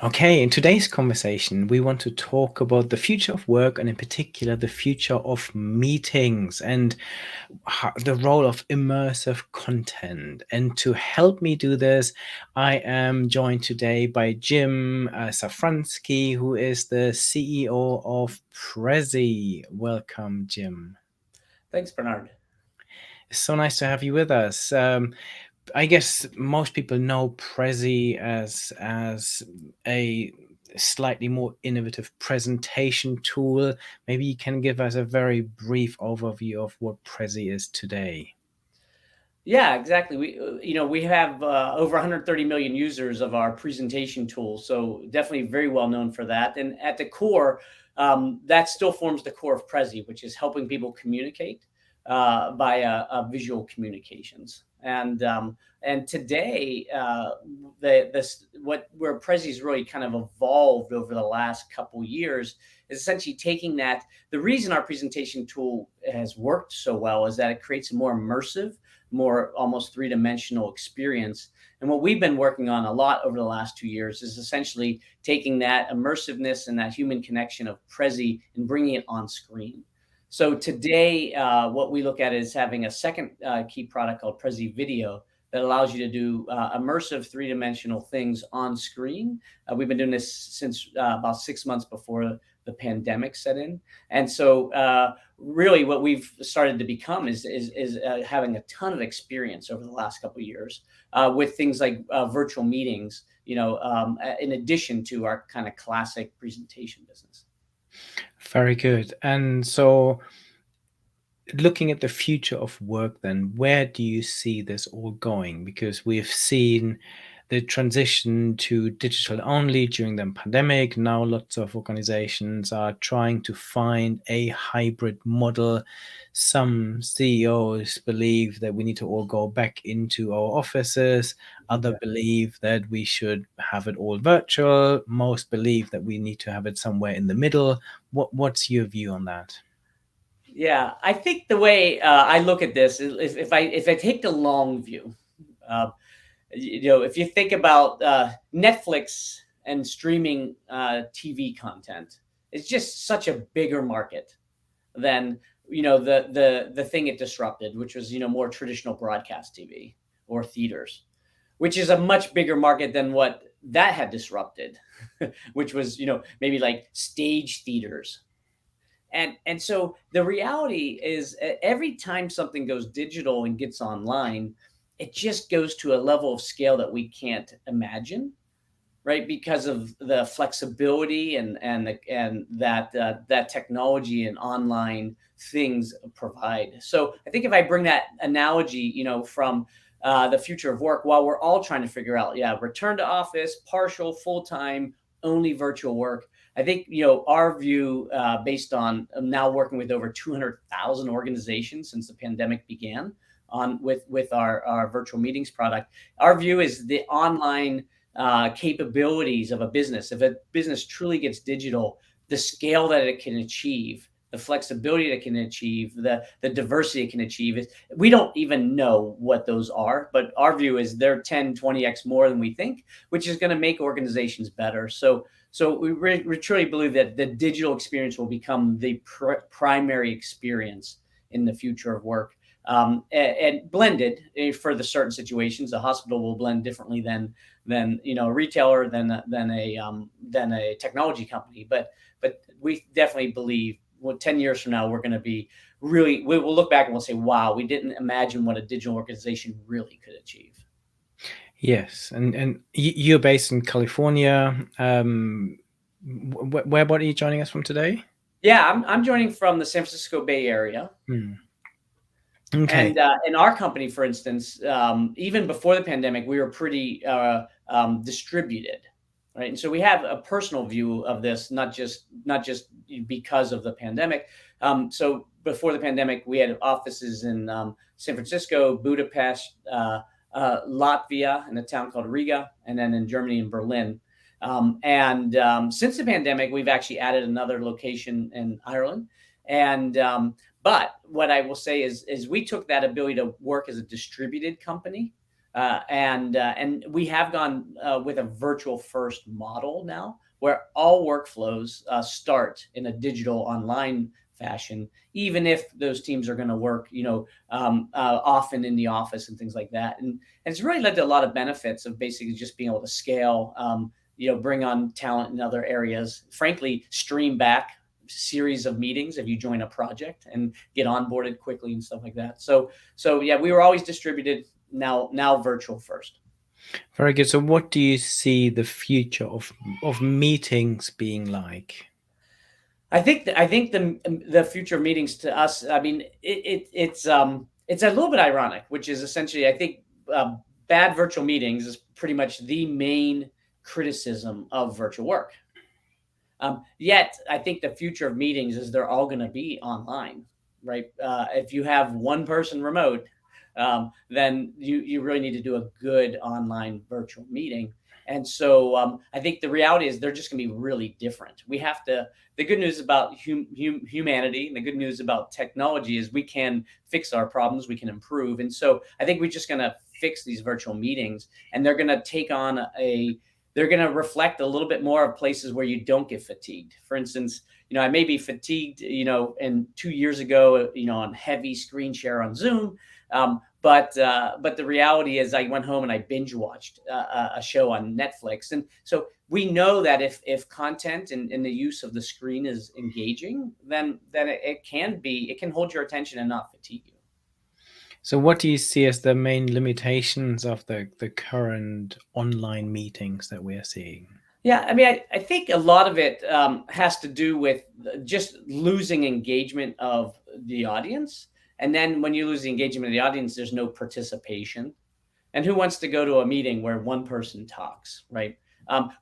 Okay, in today's conversation, we want to talk about the future of work and, in particular, the future of meetings and the role of immersive content. And to help me do this, I am joined today by Jim Safranski, who is the CEO of Prezi. Welcome, Jim. Thanks, Bernard. It's so nice to have you with us. I guess most people know Prezi as a slightly more innovative presentation tool. Maybe you can give us a very brief overview of what Prezi is today. Yeah, exactly. We have over 130 million users of our presentation tool, so definitely very well known for that. And at the core, that still forms the core of Prezi, which is helping people communicate via visual communications. And today, where Prezi's really kind of evolved over the last couple years is essentially taking that. The reason our presentation tool has worked so well is that it creates a more immersive, more almost three-dimensional experience. And what we've been working on a lot over the last 2 years is essentially taking that immersiveness and that human connection of Prezi and bringing it on screen. So today, what we look at is having a second key product called Prezi Video that allows you to do immersive three-dimensional things on screen. We've been doing this since about 6 months before the pandemic set in. And so really what we've started to become is having a ton of experience over the last couple of years with things like virtual meetings, in addition to our kind of classic presentation business. Very good. And so, looking at the future of work, then, where do you see this all going? Because we've seen the transition to digital only during the pandemic. Now, lots of organizations are trying to find a hybrid model. Some CEOs believe that we need to all go back into our offices. Others believe that we should have it all virtual. Most believe that we need to have it somewhere in the middle. What's your view on that? Yeah, I think the way I look at this is if I take the long view, uh, if you think about Netflix and streaming TV content, it's just such a bigger market than the thing it disrupted, which was more traditional broadcast TV or theaters, which is a much bigger market than what that had disrupted, which was maybe like stage theaters. And so the reality is every time something goes digital and gets online, it just goes to a level of scale that we can't imagine, right? Because of the flexibility and that technology and online things provide. So I think if I bring that analogy, from the future of work, while we're all trying to figure out, yeah, return to office, partial, full time, only virtual work. I think our view, based on now working with over 200,000 organizations since the pandemic began, on with our virtual meetings product. Our view is the online capabilities of a business. If a business truly gets digital, the scale that it can achieve, the flexibility that it can achieve, the diversity it can achieve, is we don't even know what those are. But our view is they're 10, 20x more than we think, which is going to make organizations better. So we truly believe that the digital experience will become the primary experience in the future of work. And blended for the certain situations. A hospital will blend differently than a retailer, than a technology company. But we definitely believe, 10 years from now, we're going to be really, we will look back and we'll say, wow, we didn't imagine what a digital organization really could achieve. Yes, and you're based in California. Where what are you joining us from today? Yeah, I'm joining from the San Francisco Bay Area. Hmm. Okay. And in our company, for instance, even before the pandemic, we were pretty distributed, right? And so we have a personal view of this, not just because of the pandemic. So before the pandemic, we had offices in San Francisco, Budapest, Latvia, in a town called Riga, and then in Germany in Berlin. And since the pandemic, we've actually added another location in Ireland. And but what I will say is we took that ability to work as a distributed company And we have gone with a virtual first model now, where all workflows start in a digital online fashion, even if those teams are going to work, often in the office and things like that. And it's really led to a lot of benefits of basically just being able to scale, bring on talent in other areas, frankly, stream back series of meetings if you join a project and get onboarded quickly and stuff like that. So yeah, we were always distributed, now virtual first. Very good. So what do you see the future of meetings being like? I think the future of meetings to us, I mean, it's a little bit ironic, which is essentially, I think, bad virtual meetings is pretty much the main criticism of virtual work. Yet, I think the future of meetings is they're all going to be online, right? If you have one person remote, then you really need to do a good online virtual meeting. And so I think the reality is they're just going to be really different. We have to. The good news about humanity and the good news about technology is we can fix our problems, we can improve. And so I think we're just going to fix these virtual meetings, and they're going to take on they're going to reflect a little bit more of places where you don't get fatigued. For instance, I may be fatigued, and 2 years ago, on heavy screen share on Zoom. But the reality is, I went home and I binge watched a show on Netflix, and so we know that if content and the use of the screen is engaging, then it can hold your attention and not fatigue you. So what do you see as the main limitations of the current online meetings that we're seeing? Yeah, I mean, I think a lot of it has to do with just losing engagement of the audience. And then when you lose the engagement of the audience, there's no participation. And who wants to go to a meeting where one person talks, right?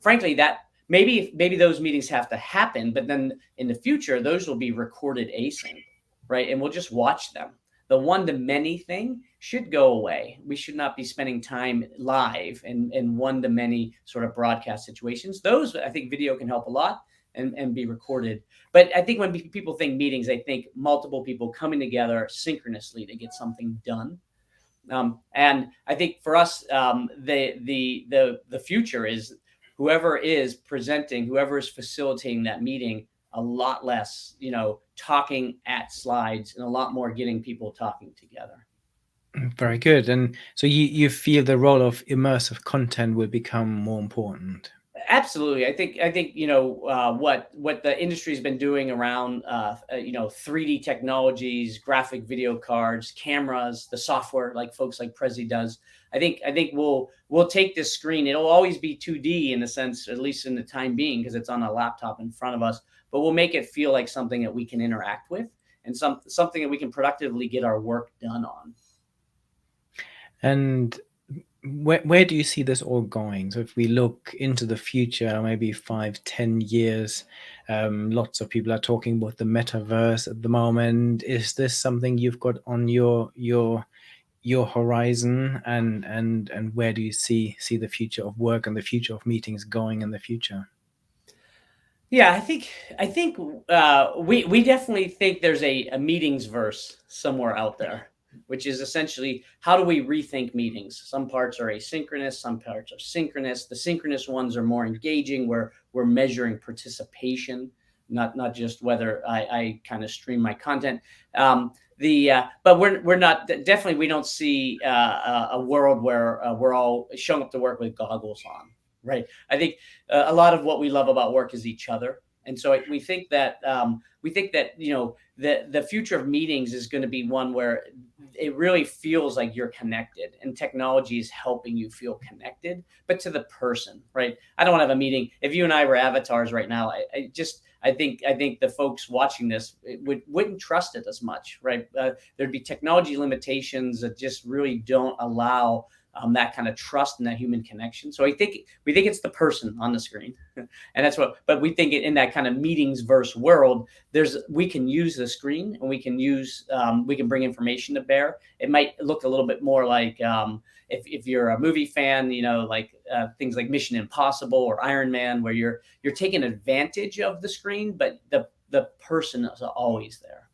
Frankly, that maybe those meetings have to happen, but then in the future, those will be recorded async, right? And we'll just watch them. The one to many thing should go away. We should not be spending time live in one to many sort of broadcast situations. Those, I think, video can help a lot and be recorded. But I think when people think meetings, they think multiple people coming together synchronously to get something done. And I think for us, the future is whoever is presenting, whoever is facilitating that meeting, a lot less, talking at slides and a lot more getting people talking together. Very good. And so you feel the role of immersive content will become more important. Absolutely, I think what the industry's been doing around 3D technologies, graphic video cards, cameras, the software like folks like Prezi does. I think we'll take this screen. It'll always be 2D in a sense, at least in the time being, because it's on a laptop in front of us. But we'll make it feel like something that we can interact with and something that we can productively get our work done on. And where do you see this all going? So if we look into the future, maybe 5, 10 years, lots of people are talking about the metaverse at the moment. Is this something you've got on your horizon? And where do you see the future of work and the future of meetings going in the future? Yeah, I think we definitely think there's a meetings verse somewhere out there, which is essentially how do we rethink meetings? Some parts are asynchronous, some parts are synchronous. The synchronous ones are more engaging, where we're measuring participation, not just whether I kind of stream my content. The But we're not, definitely we don't see a world where we're all showing up to work with goggles on, right? I think a lot of what we love about work is each other, and so we think that the future of meetings is going to be one where it really feels like you're connected, and technology is helping you feel connected, but to the person, right? I don't want to have a meeting if you and I were avatars right now. I think the folks watching this wouldn't trust it as much, right? There'd be technology limitations that just really don't allow that kind of trust and that human connection. So we think it's the person on the screen, and that's what. But we think in that kind of meetings verse world, we can use the screen, and we can bring information to bear. It might look a little bit more like if you're a movie fan, like things like Mission Impossible or Iron Man, where you're taking advantage of the screen, but the person is always there.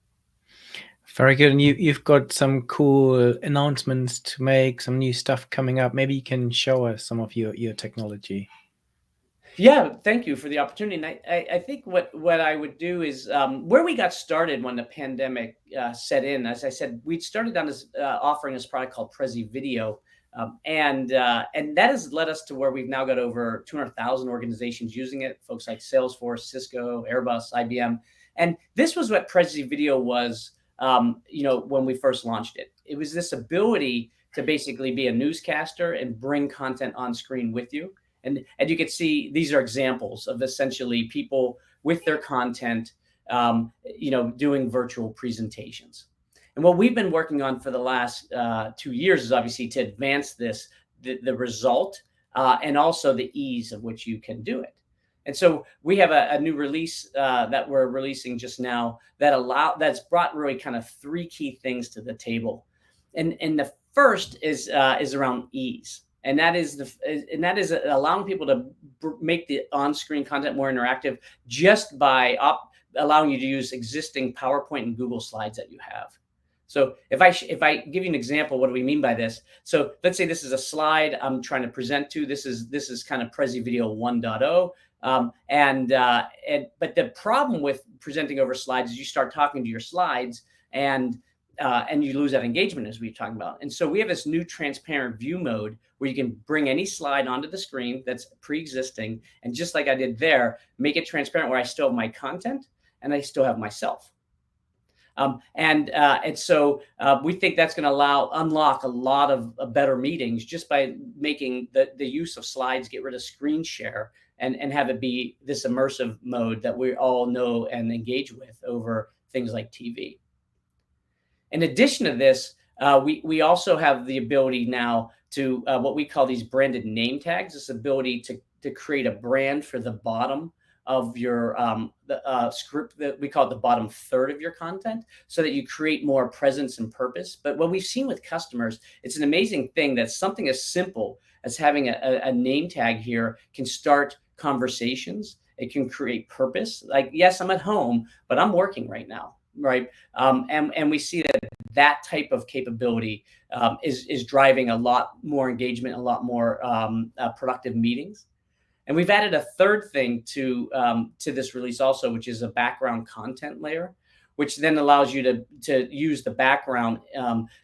Very good. And you've got some cool announcements to make, some new stuff coming up. Maybe you can show us some of your technology. Yeah, thank you for the opportunity. And I think what I would do is where we got started when the pandemic set in. As I said, we started on this offering this product called Prezi Video, and that has led us to where we've now got over 200,000 organizations using it. Folks like Salesforce, Cisco, Airbus, IBM, and this was what Prezi Video was. When we first launched it, it was this ability to basically be a newscaster and bring content on screen with you. And you can see these are examples of essentially people with their content, doing virtual presentations. And what we've been working on for the last 2 years is obviously to advance the result, and also the ease of which you can do it. And so we have a new release that we're releasing just now that's brought really kind of three key things to the table. And the first is around ease, and that is allowing people to make the on-screen content more interactive just by allowing you to use existing PowerPoint and Google Slides that you have. So if I give you an example, what do we mean by this? So let's say this is a slide I'm trying to present to. This is kind of Prezi Video 1.0. But the problem with presenting over slides is you start talking to your slides, and you lose that engagement, as we've talked about. And so we have this new transparent view mode where you can bring any slide onto the screen that's pre-existing, and just like I did there, make it transparent where I still have my content and I still have myself. And so we think that's going to unlock a lot of better meetings just by making the use of slides, get rid of screen share, and have it be this immersive mode that we all know and engage with over things like TV. In addition to this, we also have the ability now to what we call these branded name tags. This ability to create a brand for the bottom of your script, that we call it the bottom third of your content, so that you create more presence and purpose. But what we've seen with customers, it's an amazing thing that something as simple as having a name tag here can start conversations. It can create purpose. Like, yes, I'm at home, but I'm working right now. Right. And we see that type of capability is driving a lot more engagement, a lot more productive meetings. And we've added a third thing to this release also, which is a background content layer, which then allows you to use the background,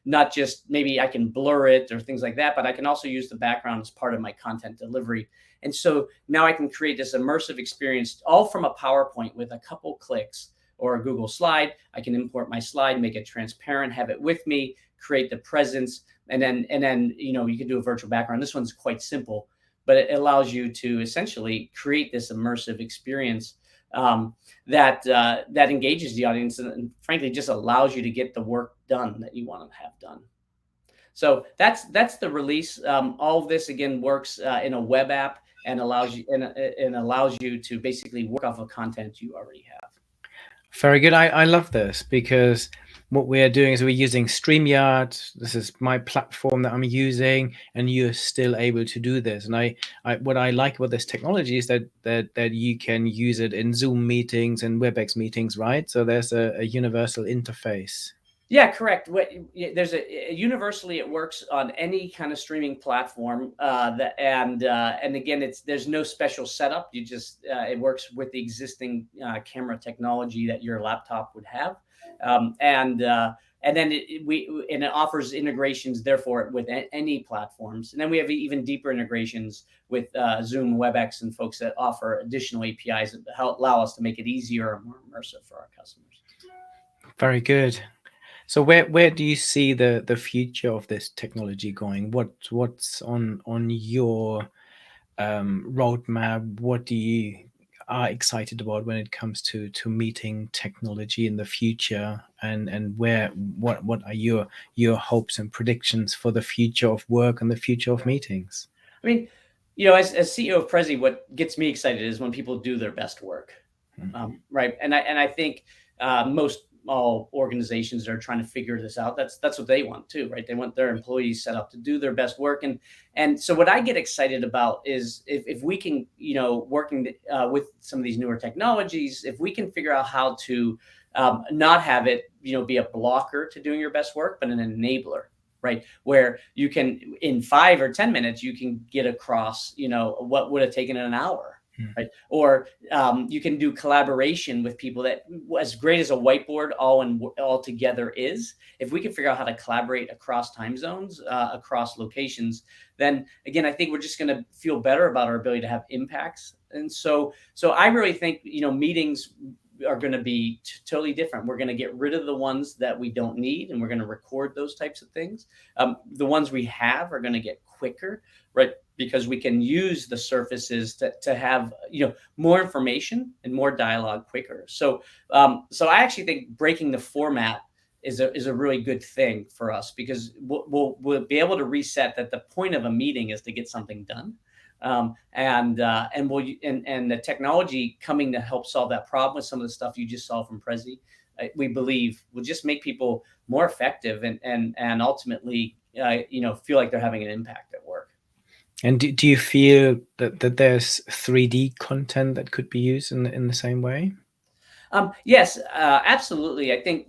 not just maybe I can blur it or things like that, but I can also use the background as part of my content delivery. And so now I can create this immersive experience all from a PowerPoint with a couple clicks, or a Google slide. I can import my slide, make it transparent, have it with me, create the presence, and then you can do a virtual background. This one's quite simple, but it allows you to essentially create this immersive experience that engages the audience, and frankly just allows you to get the work done that you want to have done. So that's the release. All of this again works in a web app and allows you to basically work off of content you already have. Very good. I love this because what we are doing is we're using StreamYard. This is my platform that I'm using, and you're still able to do this. And what I like about this technology is that you can use it in Zoom meetings and WebEx meetings, right? So there's a universal interface. Yeah, correct. There's universally it works on any kind of streaming platform. And again, there's no special setup. You just it works with the existing camera technology that your laptop would have, and then it offers integrations therefore with any platforms. And then we have even deeper integrations with Zoom, WebEx, and folks that offer additional APIs that allow us to make it easier and more immersive for our customers. Very good. So where do you see the future of this technology going? What's on your roadmap? What do you are excited about when it comes to meeting technology in the future, and what are your hopes and predictions for the future of work and the future of meetings? I mean, as CEO of Prezi, what gets me excited is when people do their best work, right? And I think most organizations that are trying to figure this out. That's what they want too, right? They want their employees set up to do their best work. And so what I get excited about is if we can, working with some of these newer technologies, if we can figure out how to not have it, be a blocker to doing your best work, but an enabler, right? Where you can, in 5 or 10 minutes, you can get across, what would have taken an hour, right? Or you can do collaboration with people that, as great as a whiteboard all together is, if we can figure out how to collaborate across time zones, across locations, then again, I think we're just going to feel better about our ability to have impacts. And so I really think, meetings are going to be totally different. We're going to get rid of the ones that we don't need, and we're going to record those types of things. The ones we have are going to get quicker, right? Because we can use the surfaces to have, more information and more dialogue quicker. So I actually think breaking the format is a really good thing for us, because we'll be able to reset that the point of a meeting is to get something done. And the technology coming to help solve that problem with some of the stuff you just saw from Prezi, we believe will just make people more effective and ultimately, feel like they're having an impact at work. And do you feel that there's 3D content that could be used in the same way? Yes, absolutely. I think,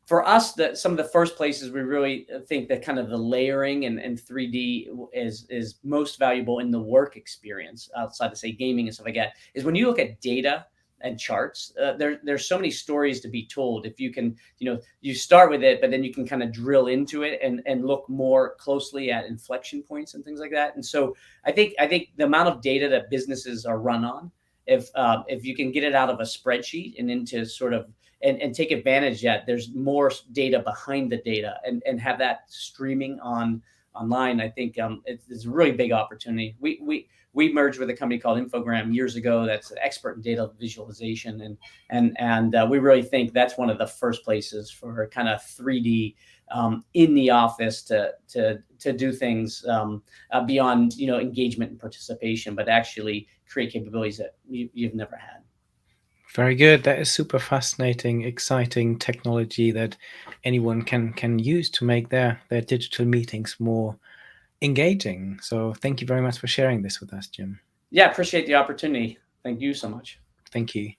for us, that some of the first places we really think that kind of the layering and 3D is most valuable in the work experience, outside of say gaming and stuff like that, is when you look at data and charts. There's so many stories to be told. If you can, you start with it, but then you can kind of drill into it and look more closely at inflection points and things like that. And so I think the amount of data that businesses are run on, if you can get it out of a spreadsheet and into sort of and take advantage that there's more data behind the data, and have that streaming online, I think it's a really big opportunity. We merged with a company called Infogram years ago that's an expert in data visualization, and we really think that's one of the first places for kind of 3D in the office to do things beyond engagement and participation, but actually create capabilities that you've never had. Very good. That is super fascinating, exciting technology that anyone can use to make their digital meetings more engaging. So thank you very much for sharing this with us, Jim. Yeah, appreciate the opportunity. Thank you so much. Thank you.